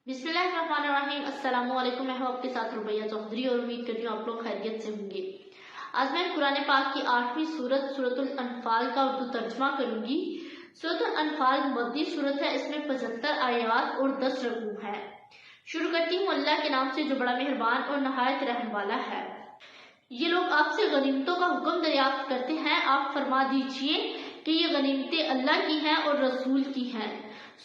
بسم اللہ الرحمن الرحیم۔ السلام علیکم، میں ہوں آپ کے ساتھ ربیہ چودھری اور امید کرتی ہوں آپ لوگ خیریت سے ہوں گے۔ آج میں قرآن پاک کی 8ویں سورت سورۃ الانفال کا اردو ترجمہ کروں گی۔ سورۃ الانفال مدنی سورت ہے، اس میں 75 آیات اور 10 رکوع ہیں۔ شروع کرتی ہوں اللہ کے نام سے جو بڑا مہربان اور نہایت رحم والا ہے۔ یہ لوگ آپ سے غنیمتوں کا حکم دریافت کرتے ہیں، آپ فرما دیجئے کہ یہ غنیمتیں اللہ کی ہیں اور رسول کی ہیں،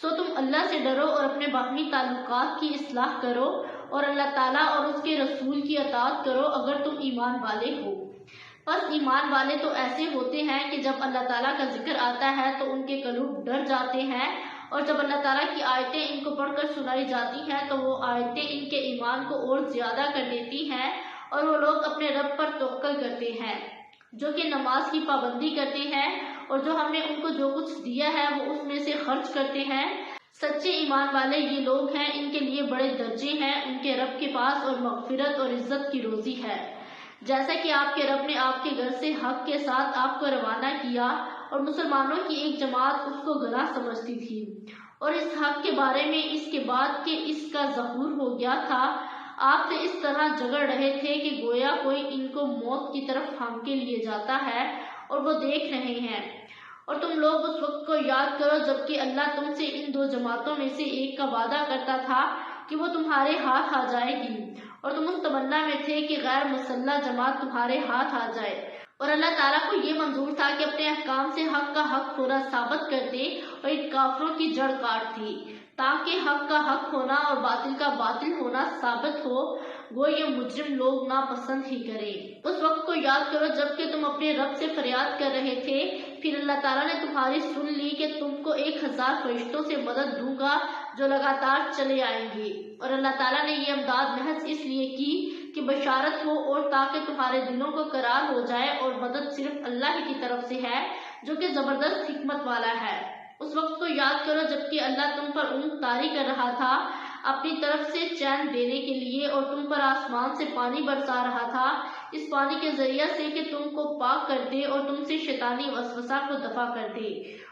سو تم اللہ سے ڈرو اور اپنے باہمی تعلقات کی اصلاح کرو اور اللہ تعالیٰ اور اس کے رسول کی اطاعت کرو اگر تم ایمان والے ہو۔ پس ایمان والے تو ایسے ہوتے ہیں کہ جب اللہ تعالیٰ کا ذکر آتا ہے تو ان کے قلوب ڈر جاتے ہیں، اور جب اللہ تعالیٰ کی آیتیں ان کو پڑھ کر سنائی جاتی ہیں تو وہ آیتیں ان کے ایمان کو اور زیادہ کر دیتی ہیں، اور وہ لوگ اپنے رب پر توکل کرتے ہیں جو کہ نماز کی پابندی کرتے ہیں، اور جو ہم نے ان کو جو کچھ دیا ہے وہ اس میں سے خرچ کرتے ہیں۔ سچے ایمان والے یہ لوگ ہیں، ان کے لیے بڑے درجے ہیں ان کے رب کے پاس، اور مغفرت اور عزت کی روزی ہے۔ جیسا کہ آپ کے رب نے آپ کے گھر سے حق کے ساتھ آپ کو روانہ کیا اور مسلمانوں کی ایک جماعت اس کو گناہ سمجھتی تھی، اور اس حق کے بارے میں اس کے بعد کہ اس کا ظہور ہو گیا تھا آپ سے اس طرح جھگڑ رہے تھے کہ گویا کوئی ان کو موت کی طرف ہانکے لیے جاتا ہے اور وہ دیکھ رہے ہیں۔ اور تم لوگ اس وقت کو یاد کرو جبکہ اللہ تم سے ان دو جماعتوں میں سے ایک کا وعدہ کرتا تھا کہ وہ تمہارے ہاتھ آ جائے گی، اور تم اس تمنا میں تھے کہ غیر مسلح جماعت تمہارے ہاتھ آ جائے، اور اللہ تعالیٰ کو یہ منظور تھا کہ اپنے احکام سے حق کا حق ہونا ثابت کر دے اور ان کافروں کی جڑ کاٹ دے، تاکہ حق کا حق ہونا اور باطل کا باطل ہونا ثابت ہو، وہ یہ مجرم لوگ ناپسند ہی کریں۔ اس وقت کو یاد کرو جبکہ تم اپنے رب سے فریاد کر رہے تھے، پھر اللہ تعالیٰ نے تمہاری سن لی کہ تم کو 1000 فرشتوں سے مدد دوں گا جو لگاتار چلے آئیں گے، اور اللہ تعالیٰ نے یہ امداد محض اس لیے کی کہ بشارت ہو اور تاکہ تمہارے دلوں کو قرار ہو جائے، اور مدد صرف اللہ ہی کی طرف سے ہے جو کہ زبردست حکمت والا ہے۔ اس وقت کو یاد کرو جبکہ اللہ تم پر اونٹ طاری کر رہا تھا اپنی طرف سے چین دینے کے لیے، اور تم پر آسمان سے پانی برسا رہا تھا اس پانی کے ذریعہ سے کہ تم کو پاک کر دے اور تم سے شیطانی وسوسہ کو دفع کر دے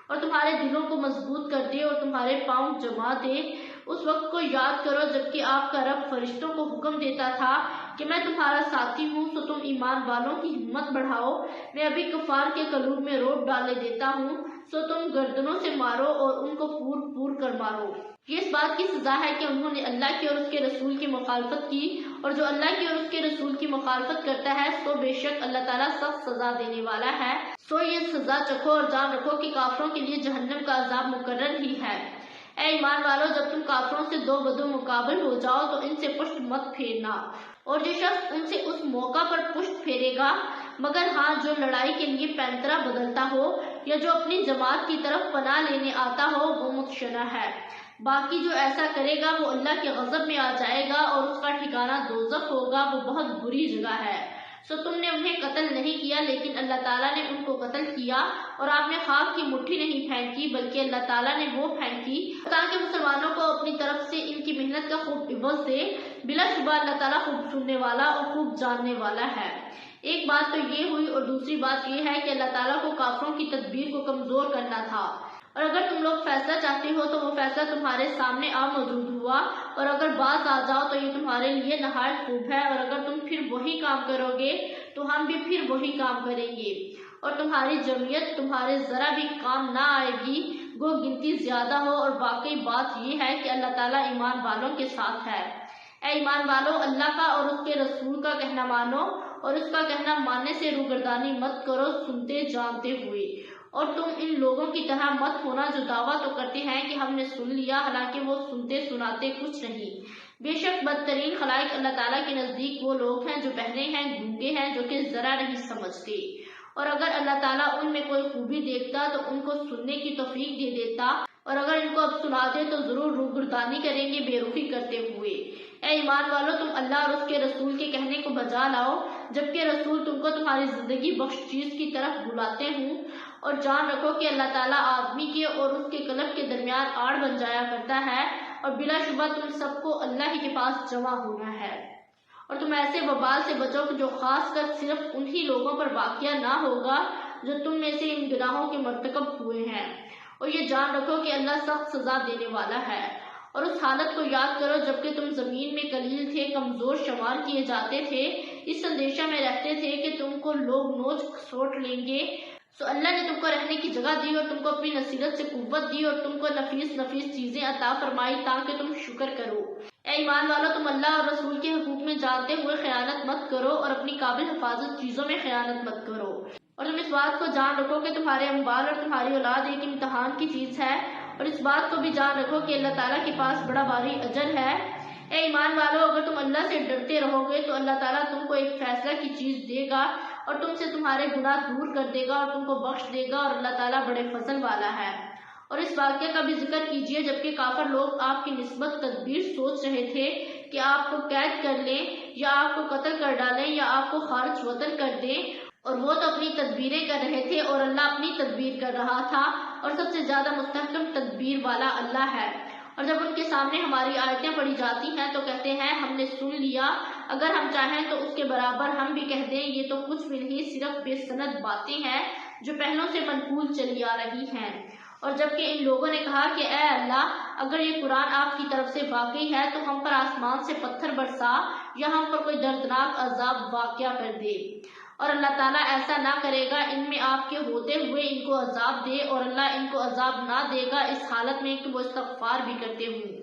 اور تمہارے دلوں کو مضبوط کر دے اور تمہارے پاؤں جما دے۔ اس وقت کو یاد کرو جبکہ آپ کا رب فرشتوں کو حکم دیتا تھا کہ میں تمہارا ساتھی ہوں، سو تم ایمان والوں کی ہمت بڑھاؤ، میں ابھی کفار کے قلوب میں روب ڈالے دیتا ہوں، سو تم گردنوں سے مارو اور ان کو پور پور کر مارو۔ یہ اس بات کی سزا ہے کہ انہوں نے اللہ کی اور اس کے رسول کی مخالفت کی، اور جو اللہ کی اور اس کے رسول کی مخالفت کرتا ہے سو بے شک اللہ تعالیٰ سخت سزا دینے والا ہے۔ سو یہ سزا چکھو اور جان رکھو کہ کافروں کے لیے جہنم کا عذاب مقرر ہی ہے۔ اے ایمان والو، جب تم کافروں سے دو بدو مقابل ہو جاؤ تو ان سے پشت مت پھیرنا، اور جو شخص ان سے اس موقع پر پشت پھیرے گا، مگر ہاں جو لڑائی کے لیے پینترا بدلتا ہو یا جو اپنی جماعت کی طرف پناہ لینے آتا ہو، وہ متشنع ہے۔ باقی جو ایسا کرے گا وہ اللہ کے غضب میں آ جائے گا اور اس کا ٹھکانہ دوزخ ہوگا، وہ بہت بری جگہ ہے۔ سو تم نے انہیں قتل نہیں کیا لیکن اللہ تعالیٰ نے ان کو قتل کیا، اور آپ نے خاک کی مٹھی نہیں پھینکی بلکہ اللہ تعالیٰ نے وہ پھینکی تاکہ مسلمانوں کو اپنی طرف سے ان کی محنت کا خوب عوض دے۔ بلا شبہ اللہ تعالیٰ خوب سننے والا اور خوب جاننے والا ہے۔ ایک بات تو یہ ہوئی، اور دوسری بات یہ ہے کہ اللہ تعالیٰ کو کافروں کی تدبیر کو کمزور کرنا تھا، اور اگر تم لوگ فیصلہ چاہتے ہو تو وہ فیصلہ تمہارے سامنے موجود ہوا، اور اگر باز آ جاؤ تو یہ تمہارے لیے نہایت خوب ہے، اور اگر تم پھر وہی کام کرو گے تو ہم بھی پھر وہی کام کریں گے، اور تمہاری جمعیت تمہارے ذرا بھی کام نہ آئے گی، گو گنتی زیادہ ہو، اور واقعی بات یہ ہے کہ اللہ تعالیٰ ایمان والوں کے ساتھ ہے۔ اے ایمان والو، اللہ کا اور اس کے رسول کا کہنا مانو، اور اس کا کہنا ماننے سے روگردانی مت کرو سنتے جانتے ہوئے، اور تم ان لوگوں کی طرح مت ہونا جو دعویٰ تو کرتے ہیں کہ ہم نے سن لیا حالانکہ وہ سنتے سناتے کچھ نہیں۔ بے شک بدترین خلائق اللہ تعالیٰ کے نزدیک وہ لوگ ہیں جو بہرے ہیں، گونگے ہیں، جو کہ ذرا نہیں سمجھتے، اور اگر اللہ تعالیٰ ان میں کوئی خوبی دیکھتا تو ان کو سننے کی توفیق دے دیتا، اور اگر ان کو اب سنا دے تو ضرور روگردانی کریں گے بے رخی کرتے ہوئے۔ اے ایمان والو، تم اللہ اور اس کے رسول کے کہنے کو بجا لاؤ جبکہ رسول تم کو تمہاری زندگی بخش چیز کی طرف بلاتے ہوں، اور جان رکھو کہ اللہ تعالیٰ آدمی کے اور اس کے قلب کے درمیان آڑ بن جایا کرتا ہے، اور بلا شبہ تم سب کو اللہ ہی کے پاس جمع ہونا ہے۔ اور تم ایسے وبال سے بچو جو خاص کر صرف انہی لوگوں پر واقعہ نہ ہوگا جو تم میں سے ان گناہوں کے مرتکب ہوئے ہیں، اور یہ جان رکھو کہ اللہ سخت سزا دینے والا ہے۔ اور اس حالت کو یاد کرو جبکہ تم زمین میں قلیل تھے، کمزور شمار کیے جاتے تھے، اس اندیشہ میں رہتے تھے کہ تم کو لوگ نوچ کھسوٹ لیں گے۔ سو اللہ نے تم کو رہنے کی جگہ دی اور تم کو اپنی نصیرت سے قوت دی اور تم کو نفیس چیزیں عطا فرمائی تاکہ تم شکر کرو۔ اے ایمان والو، تم اللہ اور رسول کے حقوق میں جانتے ہوئے خیانت مت کرو اور اپنی قابل حفاظت چیزوں میں خیانت مت کرو، اور تم اس بات کو جان رکھو کہ تمہارے اموال اور تمہاری اولاد ایک امتحان کی چیز ہے، اور اس بات کو بھی جان رکھو کہ اللہ تعالیٰ کے پاس بڑا بھاری اجر ہے۔ اے ایمان والو، اگر تم اللہ سے ڈرتے رہو گے تو اللہ تعالیٰ تم کو ایک فیصلہ کی چیز دے گا اور تم سے تمہارے گناہ دور کر دے گا اور تم کو بخش دے گا، اور اللہ تعالیٰ بڑے فضل والا ہے۔ اور اس واقعے کا بھی ذکر کیجئے جبکہ کافر لوگ آپ کی نسبت تدبیر سوچ رہے تھے کہ آپ کو قید کر لیں یا آپ کو قتل کر ڈالیں یا آپ کو خارج وطن کر دیں، اور وہ تو اپنی تدبیریں کر رہے تھے اور اللہ اپنی تدبیر کر رہا تھا، اور سب سے زیادہ مستحکم تدبیر والا اللہ ہے۔ اور جب ان کے سامنے ہماری آیتیں پڑھی جاتی ہیں تو کہتے ہیں ہم نے سن لیا، اگر ہم چاہیں تو اس کے برابر ہم بھی کہہ دیں یہ تو کچھ بھی نہیں، صرف بے سند باتیں ہیں جو پہلوں سے منقول چلی آ رہی ہیں۔ اور جبکہ ان لوگوں نے کہا کہ اے اللہ، اگر یہ قرآن آپ کی طرف سے واقعی ہے تو ہم پر آسمان سے پتھر برسا یا ہم پر کوئی دردناک عذاب واقع کر دے، اور اللہ تعالیٰ ایسا نہ کرے گا، ان میں آپ کے ہوتے ہوئے ان کو عذاب دے، اور اللہ ان کو عذاب نہ دے گا اس حالت میں کہ وہ استغفار بھی کرتے ہوں۔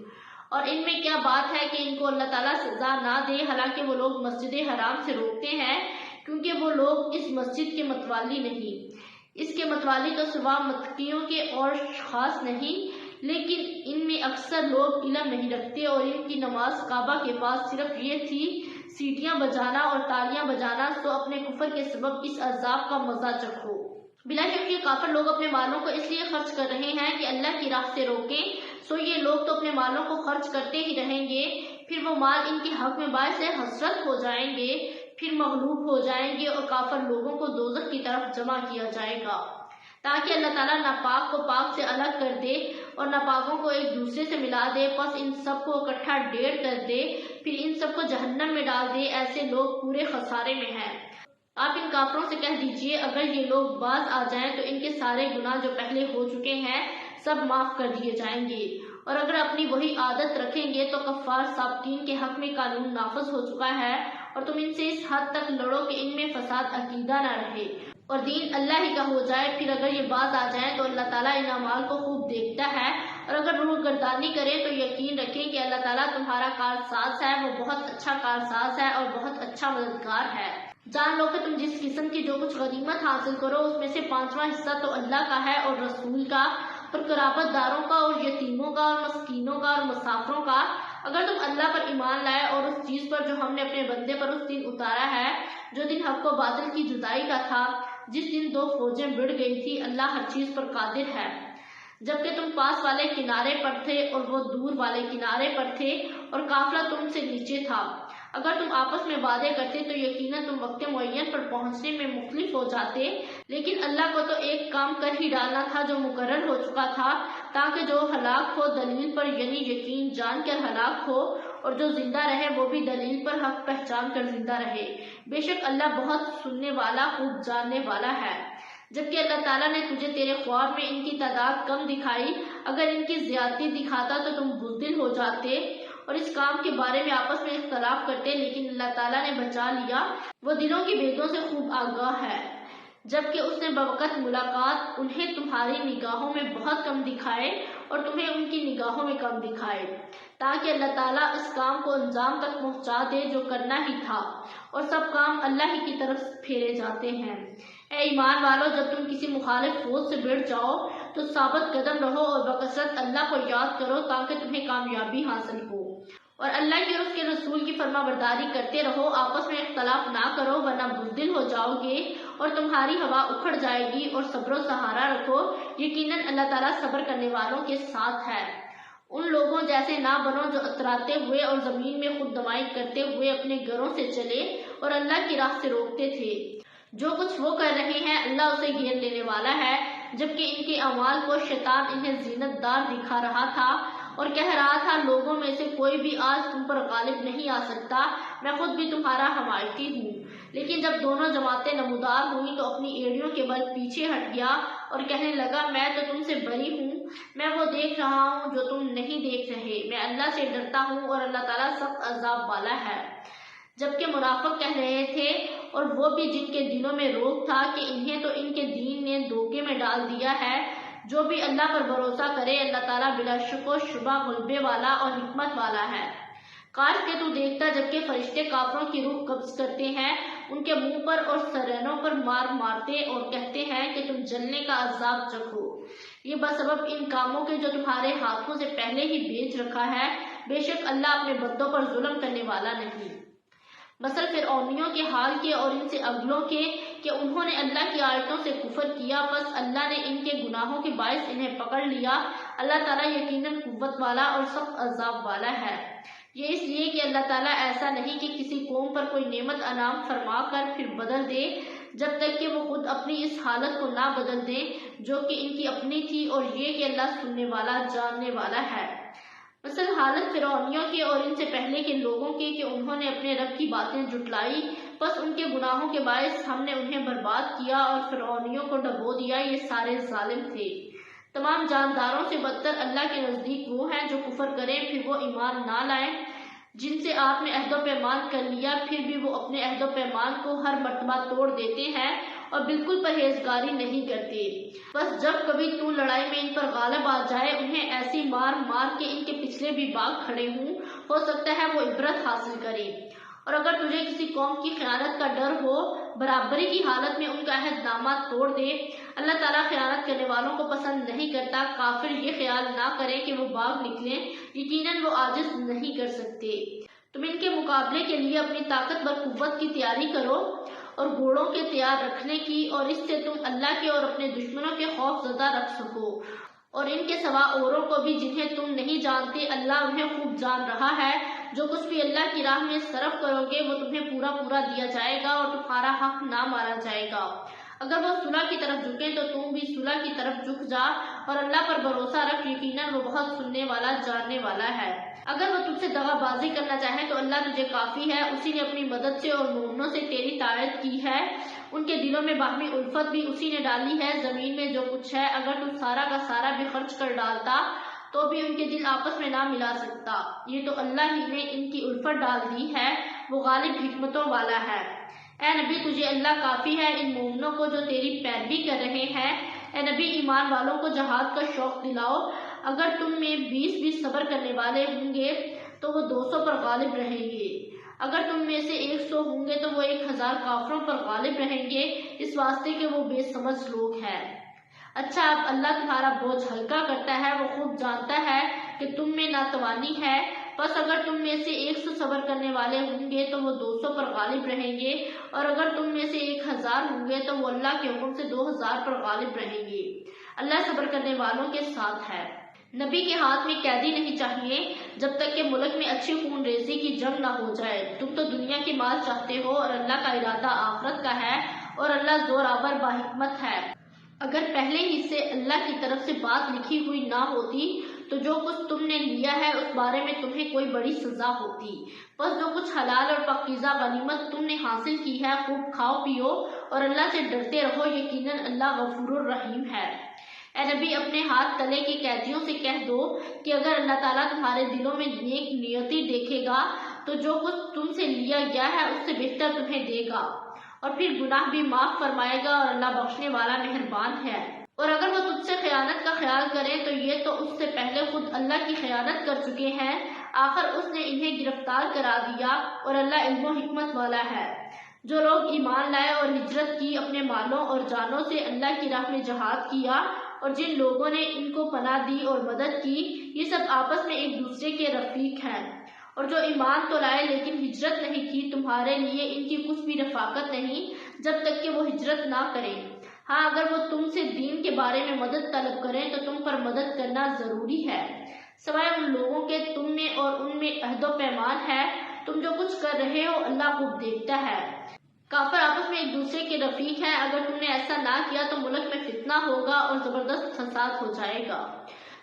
اور ان میں کیا بات ہے کہ ان کو اللہ تعالیٰ سزا نہ دے، حالانکہ وہ لوگ مسجد حرام سے روکتے ہیں، کیونکہ وہ لوگ اس مسجد کے متوالی نہیں، اس کے متوالی تو سوا متقیوں کے اور خاص نہیں، لیکن ان میں اکثر لوگ علم نہیں رکھتے، اور ان کی نماز کعبہ کے پاس صرف یہ تھی سیٹیاں بجانا اور تالیاں بجانا، سو اپنے کفر کے سبب اس عذاب کا مزہ چکھو۔ بلا شک یہ کافر لوگ اپنے مالوں کو اس لیے خرچ کر رہے ہیں کہ اللہ کی راہ سے روکیں، سو یہ لوگ تو اپنے مالوں کو خرچ کرتے ہی رہیں گے، پھر وہ مال ان کے حق میں باعث حسرت ہو جائیں گے، پھر مغلوب ہو جائیں گے اور کافر لوگوں کو دوزخ کی طرف جمع کیا جائے گا، تاکہ اللہ تعالیٰ ناپاک کو پاک سے الگ کر دے اور ناپاکوں کو ایک دوسرے سے ملا دے، پس ان سب کو اکٹھا ڈھیر کر دے، پھر ان سب کو جہنم میں ڈال دے، ایسے لوگ پورے خسارے میں ہیں۔ آپ ان کافروں سے کہہ دیجئے اگر یہ لوگ باز آ جائیں تو ان کے سارے گناہ جو پہلے ہو چکے ہیں سب معاف کر دیے جائیں گے، اور اگر اپنی وہی عادت رکھیں گے تو کفار سابقین کے حق میں قانون نافذ ہو چکا ہے، اور تم ان سے اس حد تک لڑو کہ ان میں فساد عقیدہ نہ رہے اور دین اللہ ہی کا ہو جائے۔ پھر اگر یہ باز آ جائیں تو اللہ تعالیٰ ان اعمال کو خوب دیکھتا ہے، اور اگر روح گردانی کرے تو یقین رکھیں کہ اللہ تعالیٰ تمہارا کارساز ہے، وہ بہت اچھا کارساز ہے اور بہت اچھا مددگار ہے۔ جان لو کہ تم جس قسم کی جو کچھ غنیمت حاصل کرو اس میں سے 5واں حصہ تو اللہ کا ہے اور رسول کا اور قرابت داروں کا اور یتیموں کا اور مسکینوں کا اور مسافروں کا، اگر تم اللہ پر ایمان لائے اور اس چیز پر جو ہم نے اپنے بندے پر اس دن اتارا ہے، جو دن حق و باطل کی جدائی کا تھا، جس دن 2 فوجیں بڑھ گئی تھی، اللہ ہر چیز پر قادر ہے۔ جبکہ تم پاس والے کنارے پر تھے اور وہ دور والے کنارے پر تھے اور قافلہ تم سے نیچے تھا، اگر تم آپس میں وعدے کرتے تو یقیناً تم وقت معین پر پہنچنے میں مختلف ہو جاتے، لیکن اللہ کو تو ایک کام کر ہی ڈالنا تھا جو مقرر ہو چکا تھا، تاکہ جو ہلاک ہو دلیل پر یعنی یقین جان کر ہلاک ہو، اور جو زندہ رہے وہ بھی دلیل پر حق پہچان کر زندہ رہے۔ بے شک اللہ بہت سننے والا خوب جاننے والا ہے۔ جبکہ اللہ تعالیٰ نے تجھے تیرے خواب میں ان کی تعداد کم دکھائی، اگر ان کی زیادتی دکھاتا تو تم بزدل ہو جاتے اور اس کام کے بارے میں آپس میں اختلاف کرتے، لیکن اللہ تعالیٰ نے بچا لیا، وہ دلوں کی بھیدوں سے خوب آگاہ ہے۔ جبکہ اس نے بوقت ملاقات انہیں تمہاری نگاہوں میں بہت کم دکھائے اور تمہیں ان کی نگاہوں میں کم دکھائے، تاکہ اللہ تعالیٰ اس کام کو انجام تک پہنچا دے جو کرنا ہی تھا، اور سب کام اللہ ہی کی طرف پھیرے جاتے ہیں۔ اے ایمان والو، جب تم کسی مخالف فوج سے بڑھ جاؤ تو ثابت قدم رہو اور بکثرت اللہ کو یاد کرو تاکہ تمہیں کامیابی حاصل ہو، اور اللہ کی اور اس کے رسول کی فرما برداری کرتے رہو، آپس میں اختلاف نہ کرو ورنہ بزدل ہو جاؤ گے اور تمہاری ہوا اکھڑ جائے گی، اور صبر و سہارا رکھو، یقیناً اللہ تعالیٰ صبر کرنے والوں کے ساتھ ہے۔ ان لوگوں جیسے نہ بنو جو اتراتے ہوئے اور زمین میں خود دمائی کرتے ہوئے اپنے گھروں سے چلے اور اللہ کی راہ سے روکتے تھے، جو کچھ وہ کر رہے ہیں اللہ اسے گھیر لینے والا ہے، جبکہ ان کے اعمال کو شیطان انہیں زینت دار دکھا رہا تھا اور کہہ رہا تھا لوگوں میں سے کوئی بھی آج تم پر غالب نہیں آ سکتا، میں خود بھی تمہارا حمایتی ہوں۔ لیکن جب دونوں جماعتیں نمودار ہوئیں تو اپنی ایڑیوں کے بل پیچھے ہٹ گیا اور کہنے لگا میں تو تم سے بری ہوں، میں وہ دیکھ رہا ہوں جو تم نہیں دیکھ رہے، میں اللہ سے ڈرتا ہوں اور اللہ تعالیٰ سخت عذاب والا ہے۔ جبکہ منافق کہہ رہے تھے، اور وہ بھی جن کے دلوں میں روگ تھا، کہ انہیں تو ان کے دین نے دھوکے میں ڈال دیا ہے۔ جو بھی اللہ پر بھروسہ کرے، اللہ تعالیٰ بلا شک و شبہ غلبے والا اور حکمت والا ہے۔ کاش کہ تو دیکھتا جبکہ فرشتے کافروں کی روح قبض کرتے ہیں، ان کے منہ پر اور سرینوں پر مار مارتے اور کہتے ہیں کہ تم جلنے کا عذاب چکھو، یہ بسبب ان کاموں کے جو تمہارے ہاتھوں سے پہلے ہی بیچ رکھا ہے، بے شک اللہ اپنے بندوں پر ظلم کرنے والا نہیں۔ مثل فرعونیوں کے حال کے اور ان سے اگلوں کے، کہ انہوں نے اللہ کی آیتوں سے کفر کیا، پس اللہ نے ان کے گناہوں کے باعث انہیں پکڑ لیا۔ اللہ تعالیٰ یقیناً قوت والا اور سخت عذاب والا ہے۔ یہ اس لیے کہ اللہ تعالیٰ ایسا نہیں کہ کسی قوم پر کوئی نعمت انعام فرما کر پھر بدل دے، جب تک کہ وہ خود اپنی اس حالت کو نہ بدل دیں جو کہ ان کی اپنی تھی، اور یہ کہ اللہ سننے والا جاننے والا ہے۔ مثل حالت فرعونیوں کے اور ان سے پہلے کے لوگوں کے، کہ انہوں نے اپنے رب کی باتیں جھٹلائی، پس ان کے گناہوں کے باعث ہم نے انہیں برباد کیا اور فرعونیوں کو ڈبو دیا، یہ سارے ظالم تھے۔ تمام جانداروں سے بدتر اللہ کے نزدیک وہ ہیں جو کفر کریں پھر وہ ایمان نہ لائیں، جن سے آپ نے عہد و پیمان کر لیا، پھر بھی وہ اپنے عہد و پیمان کو ہر مرتبہ توڑ دیتے ہیں اور بالکل پرہیزگاری نہیں کرتے۔ بس جب کبھی تو لڑائی میں ان پر غالب آ جائے، انہیں ایسی مار مار کے ان کے پچھلے بھی باغ کھڑے ہوں، ہو سکتا ہے وہ عبرت حاصل کریں۔ اور اگر تجھے کسی قوم کی خیانت کا ڈر ہو، برابری کی حالت میں ان کا عہد نامہ توڑ دے۔ اللہ تعالیٰ خیانت کرنے والوں کو پسند نہیں کرتا۔ کافر یہ خیال نہ کریں کہ وہ باغ نکلیں، یقیناً وہ عاجز نہیں کر سکتے۔ تم ان کے مقابلے کے لیے اپنی طاقتور قوت کی تیاری کرو اور گھوڑوں کے تیار رکھنے کی، اور اس سے تم اللہ کے اور اپنے دشمنوں کے خوف زدہ رکھ سکو۔ اور ان کے سوا اوروں کو بھی جنہیں تم نہیں جانتے، اللہ انہیں خوب جان رہا ہے۔ جو کچھ بھی اللہ کی راہ میں صرف کرو گے وہ تمہیں پورا پورا دیا جائے گا اور تمہارا حق نہ مارا جائے گا۔ اگر وہ صلح کی طرف جھکیں تو تم بھی صلح کی طرف جھک جا، اور اللہ پر بھروسہ رکھ، یقیناً وہ بہت سننے والا جاننے والا ہے۔ اگر وہ تجھ سے دغا بازی کرنا چاہے تو اللہ تجھے کافی ہے، اسی نے اپنی مدد سے اور مومنوں سے تیری تائید کی ہے۔ ان کے دلوں میں باہمی الفت بھی اسی نے ڈالی ہے۔ زمین میں جو کچھ ہے اگر تو سارا کا سارا بھی خرچ کر ڈالتا تو بھی ان کے دل آپس میں نہ ملا سکتا، یہ تو اللہ ہی نے ان کی الفت ڈال دی ہے، وہ غالب حکمتوں والا ہے۔ اے نبی تجھے اللہ کافی ہے ان مومنوں کو جو تیری پیروی کر رہے ہیں۔ اے نبی ایمان والوں کو جہاد کا شوق دلاؤ، اگر تم میں 20 صبر کرنے والے ہوں گے تو وہ 200 پر غالب رہیں گے، اگر تم میں سے 100 ہوں گے تو وہ 1000 کافروں پر غالب رہیں گے، اس واسطے کہ وہ بے سمجھ لوگ ہیں۔ اچھا اب اللہ تمہارا بوجھ ہلکا کرتا ہے، وہ خوب جانتا ہے کہ تم میں ناتوانی ہے، بس اگر تم میں سے 100 صبر کرنے والے ہوں گے تو وہ 200 پر غالب رہیں گے، اور اگر تم میں سے 1000 ہوں گے تو وہ اللہ کے حکم سے 2000 پر غالب رہیں گے۔ اللہ صبر کرنے والوں کے ساتھ ہے۔ نبی کے ہاتھ میں قیدی نہیں چاہیے جب تک کہ ملک میں اچھی خون ریزی کی جنگ نہ ہو جائے۔ تم تو دنیا کے مال چاہتے ہو اور اللہ کا ارادہ آخرت کا ہے، اور اللہ زور آور باحکمت ہے۔ اگر پہلے ہی سے اللہ کی طرف سے بات لکھی ہوئی نہ ہوتی تو جو کچھ تم نے لیا ہے اس بارے میں تمہیں کوئی بڑی سزا ہوتی، بس جو کچھ حلال اور پاکیزہ غنیمت تم نے حاصل کی ہے خوب کھاؤ پیو اور اللہ سے ڈرتے رہو، یقیناً اللہ غفور الرحیم ہے۔ اے نبی اپنے ہاتھ تلے کے قیدیوں سے کہہ دو کہ اگر اللہ تعالیٰ تمہارے دلوں میں نیک نیتی دیکھے گا تو جو کچھ تم سے لیا گیا ہے اس سے بہتر تمہیں دے گا، اور پھر گناہ بھی معاف فرمائے گا، اور اللہ بخشنے والا مہربان ہے۔ اور اگر وہ تجھ سے خیانت کا خیال کریں تو یہ تو اس سے پہلے خود اللہ کی خیانت کر چکے ہیں، آخر اس نے انہیں گرفتار کرا دیا، اور اللہ علم و حکمت والا ہے۔ جو لوگ ایمان لائے اور ہجرت کی، اپنے مالوں اور جانوں سے اللہ کی راہ میں جہاد کیا، اور جن لوگوں نے ان کو پناہ دی اور مدد کی، یہ سب آپس میں ایک دوسرے کے رفیق ہیں۔ اور جو ایمان تو لائے لیکن ہجرت نہیں کی، تمہارے لیے ان کی کچھ بھی رفاقت نہیں جب تک کہ وہ ہجرت نہ کریں۔ ہاں اگر وہ تم سے دین کے بارے میں مدد طلب کریں تو تم پر مدد کرنا ضروری ہے، سوائے ان لوگوں کے تم میں اور ان میں عہد و پیمان ہے۔ تم جو کچھ کر رہے ہو اللہ خوب دیکھتا ہے۔ کافر آپس میں ایک دوسرے کے رفیق ہیں، اگر تم نے ایسا نہ کیا تو ملک میں فتنہ ہوگا اور زبردست فساد ہو جائے گا۔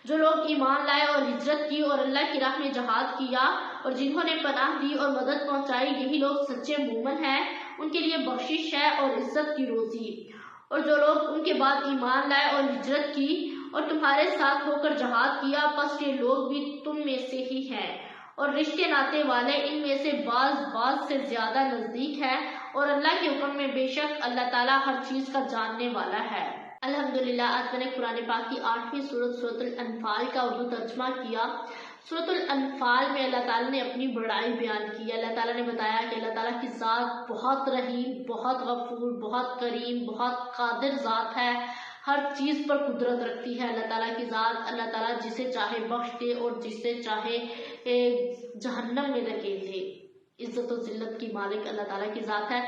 جو لوگ ایمان لائے اور ہجرت کی اور اللہ کی راہ میں جہاد کیا اور جنہوں نے پناہ دی اور مدد پہنچائی، یہی لوگ سچے مومن ہیں، ان کے لیے بخشش ہے اور عزت کی روزی۔ اور جو لوگ ان کے بعد ایمان لائے اور ہجرت کی اور تمہارے ساتھ ہو کر جہاد کیا، پس یہ لوگ بھی تم میں سے ہی ہیں، اور رشتے ناتے والے ان میں سے بعض سے زیادہ نزدیک ہے، اور اللہ کے حکم میں بے شک اللہ تعالیٰ ہر چیز کا جاننے والا ہے۔ الحمدللہ، آج میں نے قرآن پاک کی 8ویں سورت الانفال کا اردو ترجمہ کیا۔ سورت الانفال میں اللہ تعالیٰ نے اپنی بڑائی بیان کی۔ اللہ تعالیٰ نے بتایا کہ اللہ تعالیٰ کی ذات بہت رحیم، بہت غفور، بہت کریم، بہت قادر ذات ہے، ہر چیز پر قدرت رکھتی ہے اللہ تعالیٰ کی ذات۔ اللہ تعالیٰ جسے چاہے بخش دے اور جسے چاہے جہنم میں دھکیل دے۔ عزت و ذلت کی مالک اللہ تعالیٰ کی ذات ہے۔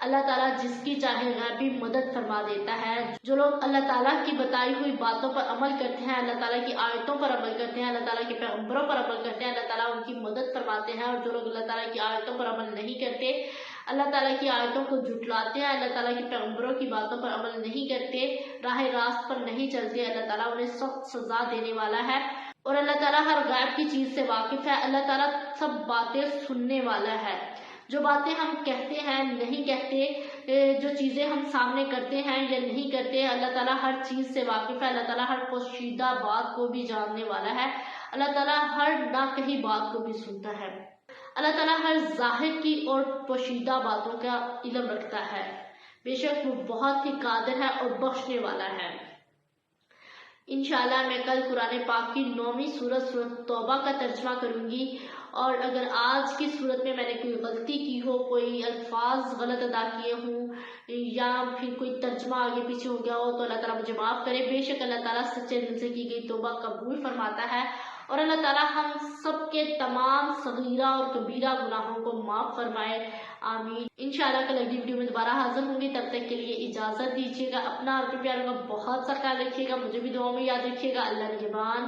اللہ تعالیٰ جس کی چاہے غیبی مدد فرما دیتا ہے۔ جو لوگ اللہ تعالیٰ کی بتائی ہوئی باتوں پر عمل کرتے ہیں، اللہ تعالیٰ کی آیتوں پر عمل کرتے ہیں، اللہ تعالیٰ کے پیغمبروں پر عمل کرتے ہیں، اللہ تعالیٰ ان کی مدد فرماتے ہیں۔ اور جو لوگ اللہ تعالیٰ کی آیتوں پر عمل نہیں کرتے، اللہ تعالیٰ کی آیتوں کو جھٹلاتے ہیں، اللہ تعالیٰ کے پیغمبروں کی باتوں پر عمل نہیں کرتے، راہ راست پر نہیں چلتے، اللہ تعالیٰ انہیں سخت سزا دینے والا ہے۔ اور اللہ تعالیٰ ہر غائب کی چیز سے واقف ہے۔ اللہ تعالیٰ سب باتیں سننے والا ہے۔ جو باتیں ہم کہتے ہیں نہیں کہتے، جو چیزیں ہم سامنے کرتے ہیں یا نہیں کرتے، اللہ تعالیٰ ہر چیز سے واقف ہے۔ اللہ تعالیٰ ہر پوشیدہ بات کو بھی جاننے والا ہے۔ اللہ تعالیٰ ہر نہ کہی بات کو بھی سنتا ہے۔ اللہ تعالیٰ ہر ظاہر کی اور پوشیدہ باتوں کا علم رکھتا ہے۔ بے شک وہ بہت ہی قادر ہے اور بخشنے والا ہے۔ انشاءاللہ میں کل قرآن پاک کی 9ویں سورت توبہ کا ترجمہ کروں گی، اور اگر آج کی صورت میں میں نے کوئی غلطی کی ہو، کوئی الفاظ غلط ادا کیے ہوں یا پھر کوئی ترجمہ آگے پیچھے ہو گیا ہو تو اللہ تعالیٰ مجھے معاف کرے۔ بے شک اللہ تعالیٰ سچے دل سے کی گئی توبہ قبول فرماتا ہے، اور اللہ تعالیٰ ہم سب کے تمام صغیرہ اور کبیرہ گناہوں کو معاف فرمائے، آمین۔ انشاءاللہ کل اگلی ویڈیو میں دوبارہ حاضر ہوں گی، تب تک کے لیے اجازت دیجیے گا۔ اپنا اور اپنے پیاروں کا بہت سا خیال رکھیے گا، مجھے بھی دعاؤں میں یاد رکھیے گا۔ اللہ نگہبان۔